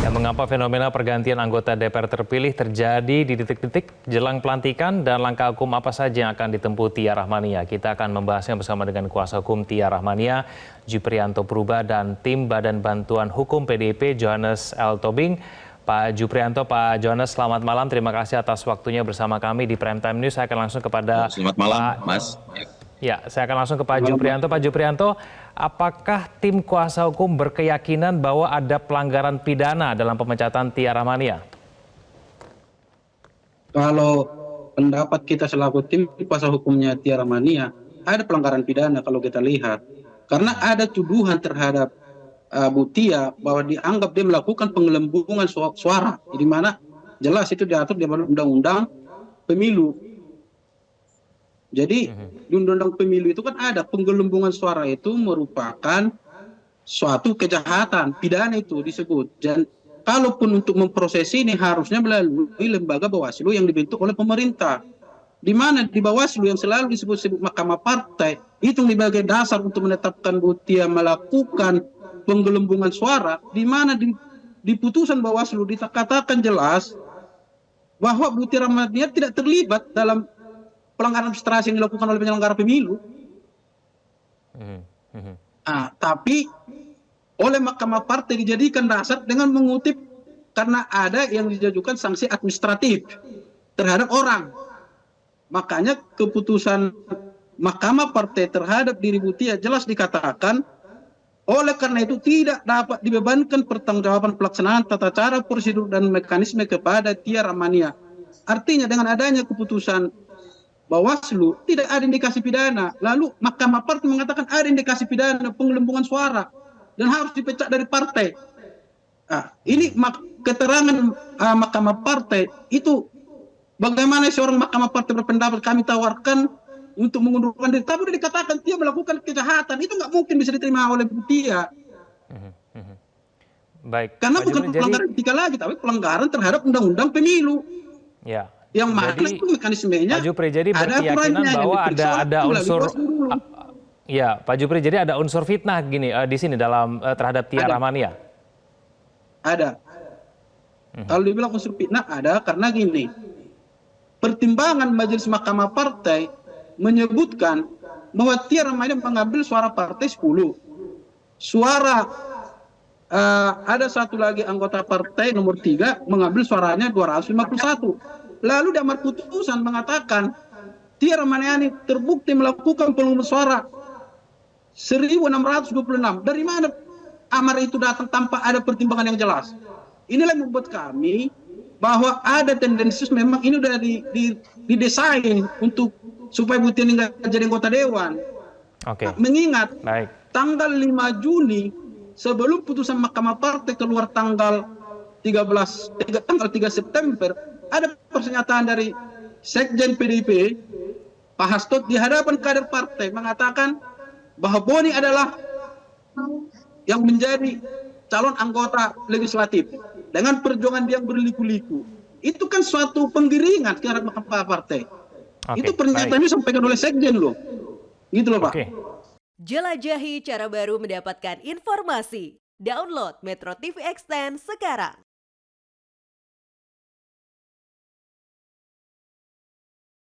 Mengapa fenomena pergantian anggota DPR terpilih terjadi di detik-detik jelang pelantikan dan langkah hukum apa saja yang akan ditempuh Tia Rahmania? Kita akan membahasnya bersama dengan kuasa hukum Tia Rahmania, Juprianto Purba, dan tim Badan Bantuan Hukum PDIP, Johannes L. Tobing. Pak Juprianto, Pak Johannes, selamat malam. Terima kasih atas waktunya bersama kami di Prime Time News. Saya akan langsung kepada Selamat malam, Mas. Ya, saya akan langsung ke Pak Juprianto. Pak Juprianto, apakah tim kuasa hukum berkeyakinan bahwa ada pelanggaran pidana dalam pemecatan Tia Rahmania? Kalau pendapat kita selaku tim kuasa hukumnya Tia Rahmania, ada pelanggaran pidana kalau kita lihat. Karena ada tuduhan terhadap Bu Tia bahwa dianggap dia melakukan penggelembungan suara. Di mana jelas itu diatur di undang-undang pemilu. Jadi di undang-undang pemilu itu kan ada penggelembungan suara itu merupakan suatu kejahatan, pidana itu disebut. Dan kalaupun untuk memproses ini harusnya melalui lembaga Bawaslu yang dibentuk oleh pemerintah. Di mana di Bawaslu yang selalu disebut-sebut Mahkamah Partai, itu sebagai dasar untuk menetapkan Bu Tia melakukan penggelembungan suara, di mana di putusan Bawaslu dikatakan jelas bahwa Bu Tia Rahmania tidak terlibat dalam pelanggaran administrasi yang dilakukan oleh penyelenggara pemilu. Tapi oleh Mahkamah Partai dijadikan dasar dengan mengutip karena ada yang diajukan sanksi administratif terhadap orang. Makanya keputusan Mahkamah Partai terhadap diri Bu Tia jelas dikatakan oleh karena itu tidak dapat dibebankan pertanggungjawaban pelaksanaan tata cara, prosedur, dan mekanisme kepada Tia Rahmania. Artinya dengan adanya keputusan Bawaslu tidak ada indikasi pidana. Lalu Mahkamah Partai mengatakan ada indikasi pidana penggelembungan suara dan harus dipecat dari partai. Ini keterangan Mahkamah Partai itu bagaimana seorang Mahkamah Partai berpendapat kami tawarkan untuk mengundurkan diri. Tapi sudah dikatakan Tia melakukan kejahatan. Itu nggak mungkin bisa diterima oleh Bu Tia. Baik. Karena bukan pelanggaran etika lagi, tapi pelanggaran terhadap undang-undang pemilu. Ya. Yang mana itu mekanismenya Pak Jupri, jadi berkeyakinan bahwa ada unsur ya Pak Jupri, jadi ada unsur fitnah gini di sini dalam terhadap Tia Rahmania. Ada. Kalau dibilang unsur fitnah ada karena gini, pertimbangan Majelis Mahkamah Partai menyebutkan bahwa Tia Rahmania mengambil suara partai 10 suara. Ada satu lagi anggota partai nomor 3 mengambil suaranya 251. Lalu di amar putusan mengatakan Tia Rahmania ini terbukti melakukan penggelembungan suara 1626. Dari mana amar itu datang tanpa ada pertimbangan yang jelas? Inilah yang membuat kami bahwa ada tendensi memang ini sudah didesain untuk supaya Bu Tia nggak jadi anggota dewan. Mengingat tanggal 5 Juni sebelum putusan Mahkamah Partai keluar tanggal 3 September, ada pernyataan dari Sekjen PDIP, Pak Hasto, di hadapan kader partai mengatakan bahwa Boni adalah yang menjadi calon anggota legislatif dengan perjuangan dia yang berliku-liku. Itu kan suatu penggiringan terhadap Mahkamah Partai. Itu pernyataan ini disampaikan oleh Sekjen loh. Gitu loh Pak. Jelajahi cara baru mendapatkan informasi. Download Metro TV Extend sekarang.